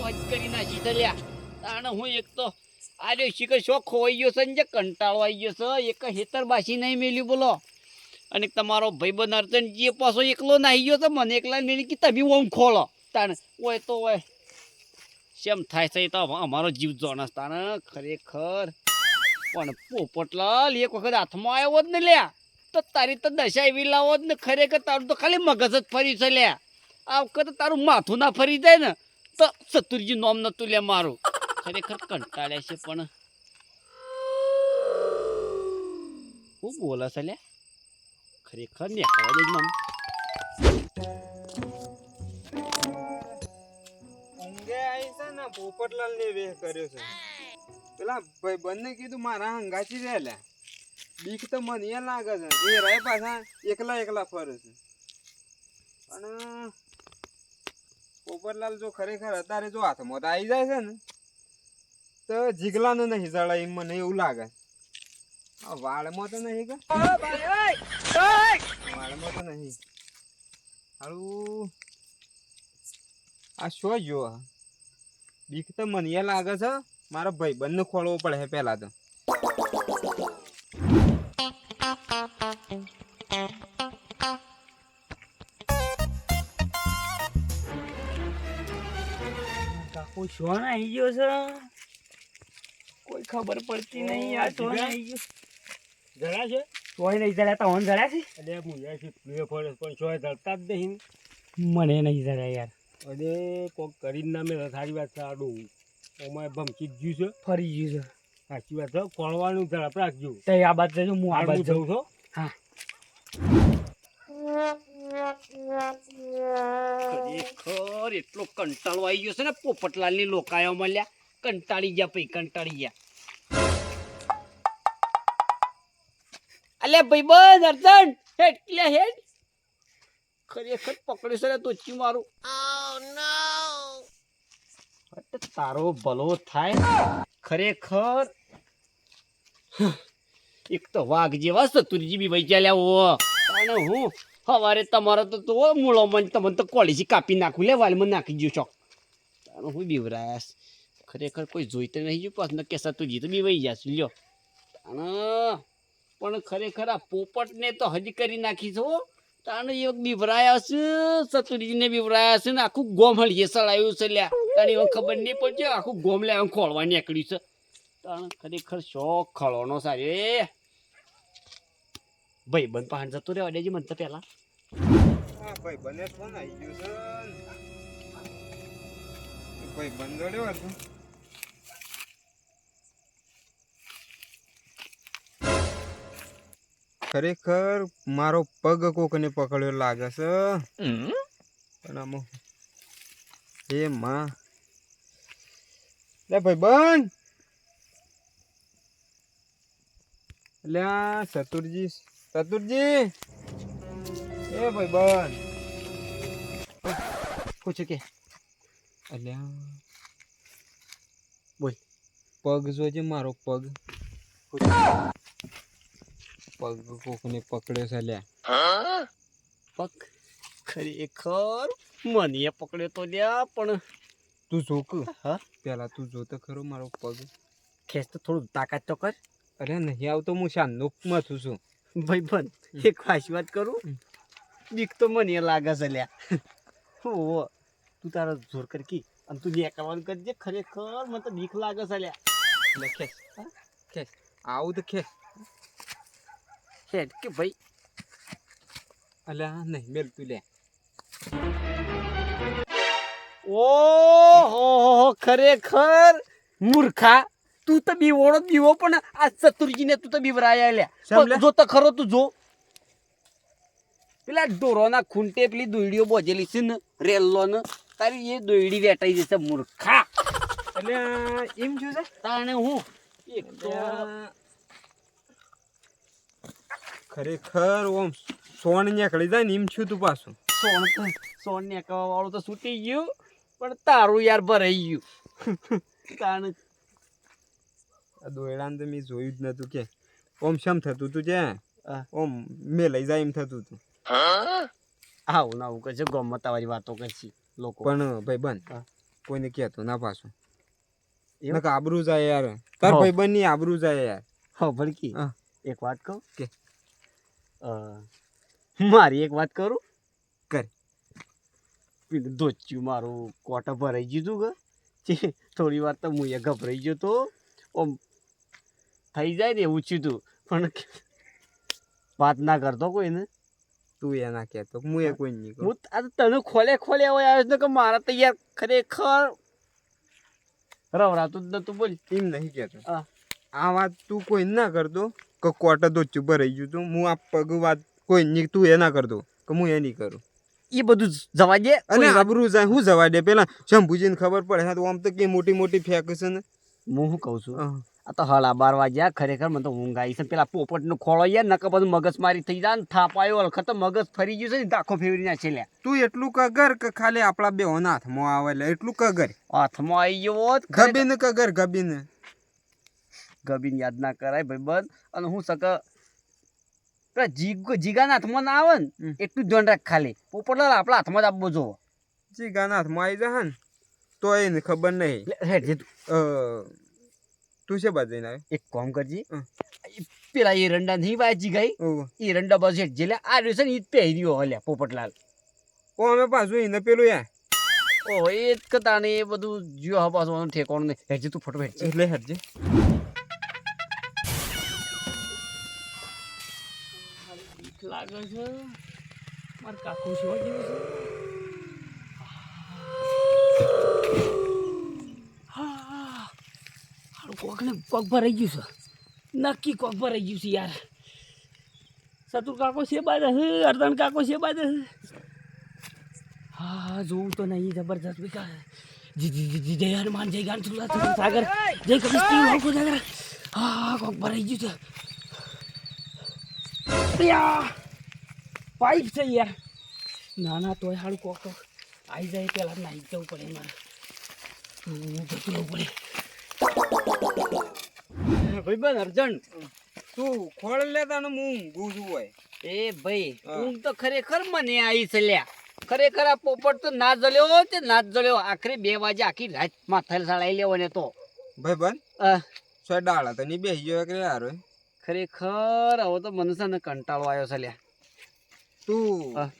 મોજ કરી નાખી છે લ્યા. તાણે હું એક તો આર્યો શીખર શોખ ખોવાઈ ગયો છે ને જે કંટાળો આવી ગયો છે. એક હેતર બાસી નહીં મેલ્યું બોલો. અને તમારો ભાઈબંધ અર્જનજી પાછો એકલો નાહી ગયો છે. મને એકલા મેલી કે તમે ઓમ ખોલો તાણે ઓય તો ઓય શેમ થાય છે તો અમારો જીવ જોણસ તાણે ખરેખર. પણ પોપટલાલ એક વખત હાથમાં આવ્યો હોત ને લ્યા તો તારી તો દશા એવી લાવો જ ને ખરેખર તારું તો ખાલી મગજ જ ફરી છે લ્યા. આ વખત તારું માથું ના ફરી જાય ને તો ચતુરજી નોમ નતું લે મારું. ખરેખર કંટાળ્યા છે પણ હું બોલે છે લ્યા. ખરેખર ને ખબર જ મને ઊંઘે આવી છે ને પોપટલાલ ને વેહ કર્યો છે. પેલા ભાઈ બંને કીધું મારા હંગાચી રહે લ્યા. બીક તો મને એ લાગે છે એ રહે પાછા એકલા એકલા ફરે છે. પણ પોપટલાલ જો ખરેખર અત્યારે જો હાથમાં તો આવી જાય છે ને તો જીગલાને નહીં જડાય એમ મને એવું લાગે. વાળમાં તો નહીં કે વાળમાં તો નહીં હાલું આ શું જો બીક તો મને એ લાગે છે મારા ભાઈ બંને ખોલવો પડે પેલા તો. કાકો શોન આવી ગયો છે કોઈ ખબર પડતી નહીં. યાર શોન આવી ગયો જરા છે તોય નહીં જડ્યા તો જડ્યા છે. એટલે મુયાથી પ્લે ફરે પણ ચોય ધરતા જ નહીં. મને નહીં જડ્યા યાર. અને કોક કરીને નામે સારી વાત છે આડું અમારે ભમકી જ ગયું છે. ફરી ગયું છે સાચી વાત છે ખોળવાનું ઝડપ રાખજો. તો આ બાદ જજો હું આ બાદ જઉં જઉં. છો. હા ખરેખર એટલો કંટાળો આવી ગયો છે ને પોપટલાલની લોકાયો મળ્યા. કંટાળી ગયા પઈ કંટાળી ગયા. અલે ભાઈબંધ અર્જન હેડ એટલે હેડ. ખરેખર પકડ્યું છે ને તોચી મારું. તારો ભલો થાય ખરેખર. એક તો વાઘ જેવા સતુરજી બી વહી ચાલ્યા. અને હું સવારે તમારો તો મૂળો મને તમને તો કોલેજી કાપી નાખું લે વાલમાં નાખી ગયો ચોક. હું બીવરાયાસ ખરેખર કોઈ જોઈ તો નહીં ગયું પાછું કે સતુરજી તો બીવાઈ જશે લ્યો. પણ ખરેખર આ પોપટને તો હજી કરી નાખી છો. તાણે એક બીવરાયા છે સતુરજીને બીવરાયા છે ને આખું ગોમ હળીએ સળાયું છે લ્યા. તાણી ખબર નહીં પડશે આખું ગોમ લે ખોળવા નીકળ્યું છે. તાણે ખરેખર શોખ ખળવાનો સારે. ભાઈ બંધ પહાડ જતો રહેવા દેજે મને તો પેલા. હા ભાઈ બને ફોન આવી ગયો છે ભાઈ બંધ જોડ્યો હતું. ખરેખર મારો પગ કોકને પકડ્યો લાગે છે. પણ આમાં એ માં લે ભાઈ બંધ એટલે આ ચતુરજી એ ભાઈ બંધ પૂછ્યું કે અલ્યા બોલ. પગ જોજે મારો પગ કોકને પકડ્યો છે લ્યા. પગ ખરેખર મને પકડ્યો તો લ્યા. પણ તું જોક હા પેલા તું જોતો ખરો મારો પગ. ખેંચ તો થોડું તાકાત તો કર. અરે નહીં આવતો હું શાનનું મથું છું. ભાઈ બંધ એક ખાસ વાત કરું. બીક તો મને લાગે છે લ્યા. હો તું તારો જોર કર કી અને તું જે કરવાનું કરજે. ખરેખર મને તો બીક લાગે છે લ્યા. એટલે ખેસ ખેસ આવું તો ખેસ. હેડ કે ભાઈ અલ્યા નહીં મેલ તું લે. ઓહો ખરેખર મૂર્ખા તું તો બીવો પણ આ ચતુરજીને તું તો બીવરાયા લ્યા. જો તો ખરો તું જો પેલા ઢોરોના ખૂંટે પેલી દોયડીઓ બોજેલી છે ને રેલ્લો ને તારી એ દોયડી વેટાઈ જશે મૂર્ખા. એટલે એમ શું છે તાણે હું એક તો ખરેખર ઓમ સોન નીકળી જાય ને એમ છું તું પાછું. સોન ને કવા વાળું તો છૂટી ગયું પણ તારું યાર ભરાઈ ગયું. તાણે આ દોયડાને તો મેં જોયું જ નતું કે ઓમ શમ થતું તું છે ઓમ મેં લઈ જાય એમ થતું તું. આવું ના આવું કરશે ગમત વાળી વાતો કરશે લોકો. પણ ભાઈ બંધ કોઈને કહેતો ના પાછું એવું? નકર આબરૂ જાય યાર તાર હો. ભાઈબંધની આબરૂ જાય યાર હા ભડકી હા. એક વાત કહું કે? મારી એક વાત કરું કર. પેલું ધોચ્યું મારું કોટા ભરાઈ ગયું તું કે થોડી વાર તો હું એ ગભરાઈ ગયો તો ઓમ થઈ જાય ને એવું થયું તું પણ વાત ના કરતો કોઈને તું એ ના કહેતો હું એ કોઈ નહીં કહું હું આ તો તને ખોલે હોય આવ્યો છે કે મારા તો યાર ખરેખર રવરાતું જ નતું બોલ એમ નહીં કહેતો હા. આ વાત તું કોઈ ના કરતો કે કોટા તો ચૂપ રહી ગયું તું હું આ પગ વાત કોઈ નહીં તું એ ના કરતો કે હું એ નહીં કરું એ બધું જવા દે અને આબરૂ જાય હું જવા દે પેલા શંભુજીને ખબર પડે તો આમ તો કે મોટી મોટી ફેંક છે ને હું શું કહું છું હા. આ તો 12:30 વાગ્યા ખરેખર મને તો ઊંઘ આવી છે પેલા પોપટનું ખોળો યાર નકર બધું મગજમારી થઈ જાય ને થાપ આવ્યો અલખત તો મગજ ફરી ગયું છે ને દાખો ફેરવી નાખે લ્યા તું એટલું કગર કે ખાલી આપણા બે હાથમાં આવે એટલે એટલું કગર હાથમાં આવી ગયો હોત ખરેખર. ગબીને કગર ગબીને ગબીન યાદ ના કરાય ભાઈબંધ અને હું સક પેલા જીગાના હાથમાં ના આવે ને હમ. એટલું જ ધ્યાન રાખ ખાલી પોપટલાલ આપણા હાથમાં જ આપવો જોવો જી ગાના હાથમાં આવી જાય ને તો એને ખબર નહીં લે, હેડ જે તું. તું છે બાજુ આવે એક કામ કરજી હમ. પેલા એ રંડા નહીં વાંચી ગઈ ઓહો. એ રંડા બાજુ હેડ જે લે આ રહ્યો છે ને એ જ પહેર્યો હલ્યા પોપટલાલ ઓ અમે પાછું એને પેલું યાર ઓહો એ જ કતા ને એ બધું જીઓ હા પાછું ઠેકોણ નહીં હેડ જે તું ફોટો હેડ એટલે હટજે લાગે છે મારા કાકુ શું જેવું છે હારું કોકને કોક ભરાઈ ગયું છે નક્કી કોક ભરાઈ ગયું છે યાર સતુર કાકો છે બાદ અર્ધન કાકો છે બાદ હા જોવું તો નહીં જબરજસ્ત વિકાસ જી જી જી જી જય હનુમાન જય ગાન સાગર જય કૃષ્ણ લોકો સાગર હા કોક ભરાઈ ગયું છે યા પાઇપ છે યાર ના ના તોય હારું કોક તો આવી જાય પેલા નાહી જવું પડે મારે જતું રહેવું પડે ભાઈબંધ અર્જન તું ખોળ લેતા ને હું ગુજું હોય એ ભાઈ હા. ઊંઘ તો ખરેખર મને આવી છે લ્યા ખરેખર આ પોપટ તો ના જલ્યો તે ના જલ્યો આખરે 2 વાગે આખી રાત માથે સળાઈ લેવો ને તો ભાઈ બન સો ડાળા તો નહીં બેસી ગયો કે યાર ખરેખર હવે તો મને છે ને કંટાળો આવ્યો છે લ્યા તું હા.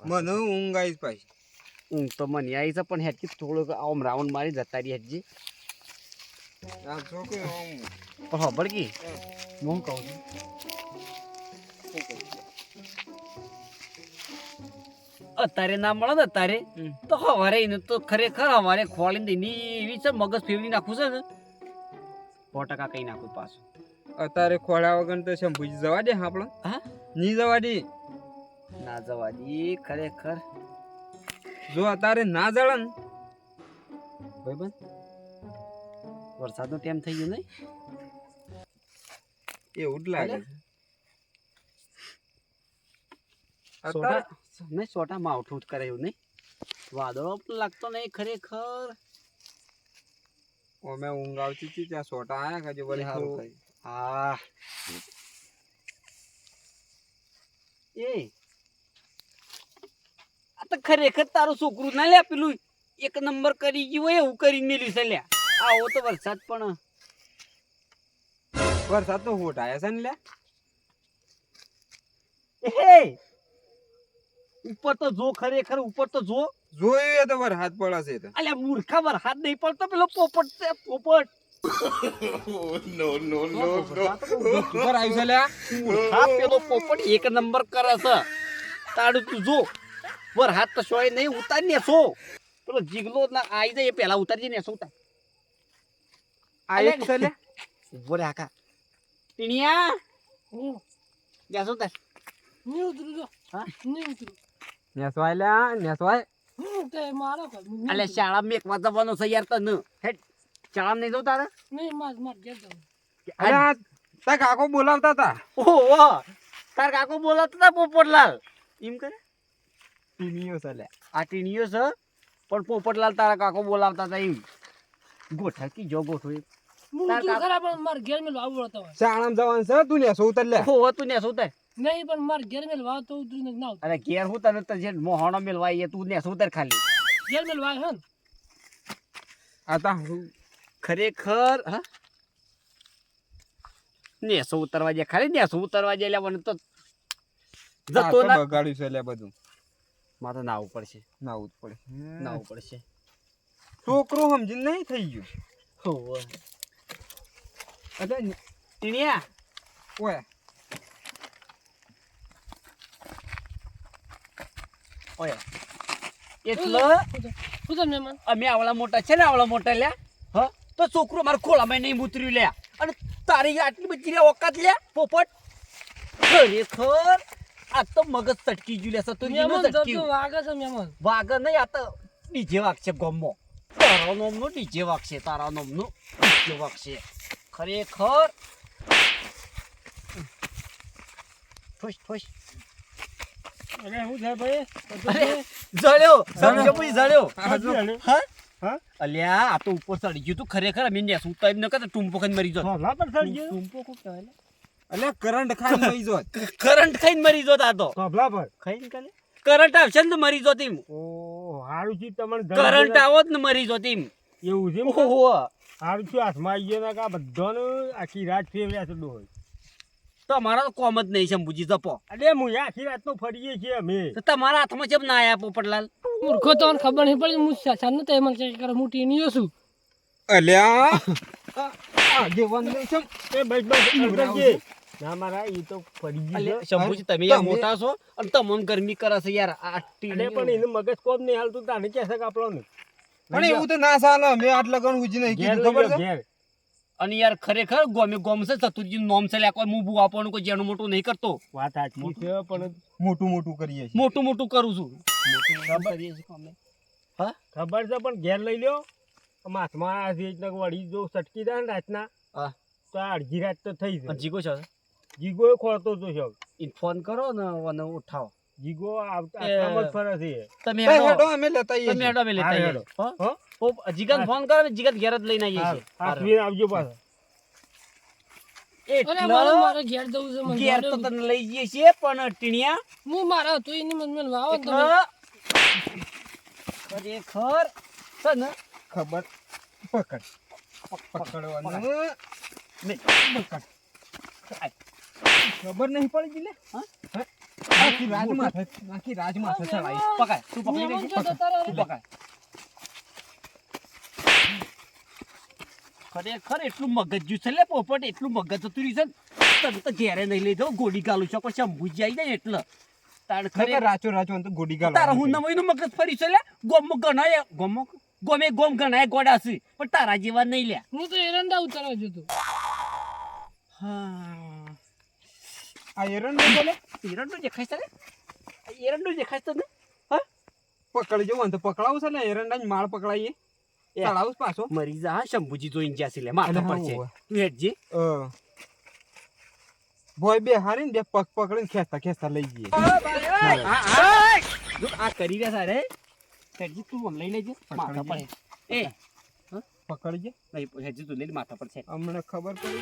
મને ઊંઘ આવી પાછી ઊંઘ તો મને આવી છે પણ હેડકી થોડુંક આમ રાઉન્ડ મારી જતા રહી હેડજી આ છોકરી આમ પણ ખબર કી હું કહું છું અત્યારે ના મળે ને અત્યારે તો હવારે એને તો ખરેખર હવારે ખોલીને દઈને એવી છે મગજ ફેરવી નાખું છે ને 100% કઈ નાખું પાછું અત્યારે ખોળા વગર તો શંભુજી જવા દે આપણે હા નહીં જવા દે ના જવા દી ખરેખર જો અત્યારે ના જળે ને ભાઈબંધ વરસાદનો ટાઈમ થઈ ગયો નહીં એવું જ લાગે છે સોટા અત્યારે નહીં સોટા માવઠું કરે એવું નહીં વાદળો પણ લાગતો નહીં ખરેખર અમે ઊંઘ આવતી હતી ત્યાં સોટા આયા કે વળી સારું થોડું કર્યું. હા એ આ તો ખરેખર તારું છોકરું ના લે પેલું 1 નંબર કરી ગયું હોય એવું કરીને મેલ્યું છે લ્યા આવો તો વરસાદ પણ વરસાદ તો હોટ આયા છે ને લે એ ઉપર તો જો ખરેખર ઉપર તો જો જોયું એ તો વરસાદ પડે છે તો અલ્યા મૂર્ખા વરસાદ નહીં પડતો પેલો પોપટ છે પોપટ ઉપર આવ્યું છે લે મૂર્ખા પેલો પોપટ 1 નંબર કરે છે તાડું તું જો વરસાદ તો સોય નહીં ઉતાર નેસો પેલો જીગલો ના આવી જાય એ પેલા ઉતારજે નેસો ઉતાર આવ્યું છે લે ઉભો રે આકા ટીણિયા નેસો ઉતાર નહીં ઉતરું તો હા નહીં ઉતરું નેસવાય લે નેસવાય તે મારો ઘર અલે શાળા મેં એકવાર જવાનો છે યાર તને હેડ શાળા નહીં જવું તારે નહીં માર ઘેર જવું અરે આ તા કાકો બોલાવતા હતા ઓહો તાર કાકો બોલાતા હતા પોપટલાલ એમ કરે ટીનીઓ છે લે આ ટીણીયો છે પણ પોપટલાલ તારા કાકો બોલાવતા હતા એમ ગોઠકી જો ગોઠવી હું તાર ઉતરું કાકો- ખરા પણ માર ઘેર મેં આવું પડતો હોય શાળામાં જવાનું છે તું નેસો ઉતર લે ઓહો તું નેસો ઉતાર નહીં પણ માર ઘેર મેં વાવ તો ઉતરું ને ના ઉતરું અરે ઘેર હું તને તો જે મોહણો મેલવાય તું નેસો ઉતાર ખાલી ઘેર મેં વાય હન આ તા હારું. ખરેખર હા નેસો ઉતરવા જાય ખાલી નેસો ઉતરવા જાય એટલે મને તો આ જતો તો ના બગાડ્યું છે લે બધું. મારે નાવું પડશે નાવું જ પડે. નાવું પડશે છોકરો સમજીને નહીં થઈ ગયું. હોવે અરે ટીણિયા ઓય ઓય એટલે શું છે મહેમાન? અમે આવડા મોટા છે ને આવડા મોટા લ્યા હ તો છોકરો મારા ખોળામાં નહીં ઉતર્યું લ્યા અને તારી આટલી બધી લ્યા ઓકાત લ્યા પોપટ ખરેખર આ તો મગજ સટકી ગયું લે સતુરજી નું મહેમાન સટક્યું તો વાગે છે મહેમાન. વાઘ નહીં આ તો ડીજે વાગશે ગમો તારા નોમનો ડીજે વાગશે તારા નોમનો ડીજે વાગશે ખરેખર ઠોસ ઠોસ અરે શું છે ભાઈ અરે જળ્યો સમજમુઈ જળ્યો આ જો. હા હા અલ્યા આ તો ઉપર ચડી ગયું તું ખરેખર અમે ને સુતા ન કરતા ટુંપો ખાઈને મરી જોત ધોલા પર ચડી ગયો ટુંપો કો કહેવાય લે? અલ્યા કરંટ ખાઈ મરી જોત. કરંટ ખાઈને મરી જોત આ તો ધોલા પર ખાઈને કાલે કરંટ આવશે ને તો મરી જોત એમ ઓ હારું છે તમને કરંટ આવત ને મરી જોત એમ એવું છે ઓહો હારું છે હાથમાં આવી ગયો ને કે આ બધાને આખી રાત ફેરવ્યા છે ડોહો તો અમારા તો કોમ જ નહીં શંભુજી જપો અરે હું આખી રાત તો ફરીએ છીએ અમે તો તમારા હાથમાં જેમ ના આયા પોપટલાલ મૂર્ખો તો મને ખબર નહીં પડી હું સાનું તો એમાં ચેક કરે હું ટીનીઓ છું. અલ્યા આ જેવન ને છે. એ બસ બસ અડકજે. ના મારા એ તો ફરી ગયું અલ્યા છે. શંભુજી તમે યાર તમે- મોટા છો અને તમને ગરમી કરે છે યાર આ અરે ટીવી પણ એનું મગજ કોમ નહીં હાલતું તાને કહેશે કે આપણને પણ એવું તો ના ચાલે. મેં આટલા ગણ હુજી નહીં ઘેર કીધું ખબર લઈ છે. લો, ઘેર. અને યાર ખરેખર ગોમે ગોમ છે ચતુરજી નોમ છે લ્યા કોઈ હું બુ આપવાનું કોઈ જેનું મોટું નહીં કરતો વાત સાચી છે પણ મોટું મોટું કરીએ છીએ. મોટું મોટું કરું છું કરીએ છીએ અમે. હા ખબર છે પણ ઘેર લઈ લ્યો આમ હાથમાં આ રીતના વળી જો સટકી જાય ને રાતના હા તો આ અડધી રાત તો થઈ અને જાય જીગો છે જીગો એ ખોળતો તો છે ઈને ફોન કરો ને અને ઉઠાવો જીગો આટલામાં જ ફરે છે તમે તો હેડો હેડો અમે લેતા આવીએ તમે છીએ. હેડો અમે લેતા હા, આવીએ. હેડો. હો? હો? ઓ જીગન ફોન કરો જીગત ઘેર જ લઈને આવીએ છીએ હાથવીને આવજો પાછા અરે મારે એટલે મારે ઘેર જવું છે મને ઘેર તો જોડે. તને લઈ જઈએ છીએ પણ ટીણિયા હું મારા હતું એની મને મેળવા આવો ને તમે. એટલે ખરેખર છે ને ખબર પકડ પકડવાનું નહીં. ખબર નહીં પડી ગઈ લે. હા? હા? આખી રાજ માથે ચડાવી. પકડ તું પકડી મહેમાન લેજે જો જતા રહે. તું પકડ ખરેખર એટલું મગજ જ્યું છે લે પોપટ એટલું મગજ જતું રહ્યું છે ને, તને તો ઘેરે નહીં લઈ જાઉં ગોળી ગાલું છો પણ શંભુજી આવી જાય એટલે તાર ખરેખર ખરે રાચો તો ગોડી ગાલ તારા હું નવાઈનું મગજ ફરી છે લે ગોમમાં ગણાય ગોમે ગોમ ગણાય ગોડા છે પણ તારા જેવા નહીં લ્યા હું તો એરંડા ઉતારવા જતો. હા આ એરંડ નહીં બોલે. એરંડો દેખાય છે લે એરંડો દેખાય છે ને હા પકડી જવું ને તો પકડાવું છે ને એરંડા માળ પકડાઈએ એ. ચડાવું પાછો. મરી જા હા, શંભુજી જોઈને જ્યાં છે લે માથા અરે પર હા, છે હોવે. તું હેડજે ભોય બે હારી ને બે પગ પકડીને ખેંચતા લઈ જઈએ. આ કરી રહ્યા સારે હેડજી તું મને લઈ લેજે માથા પર એ પકડીએ નહીં હેડજી તું લઈને માથા પર છે અમને ખબર પડી.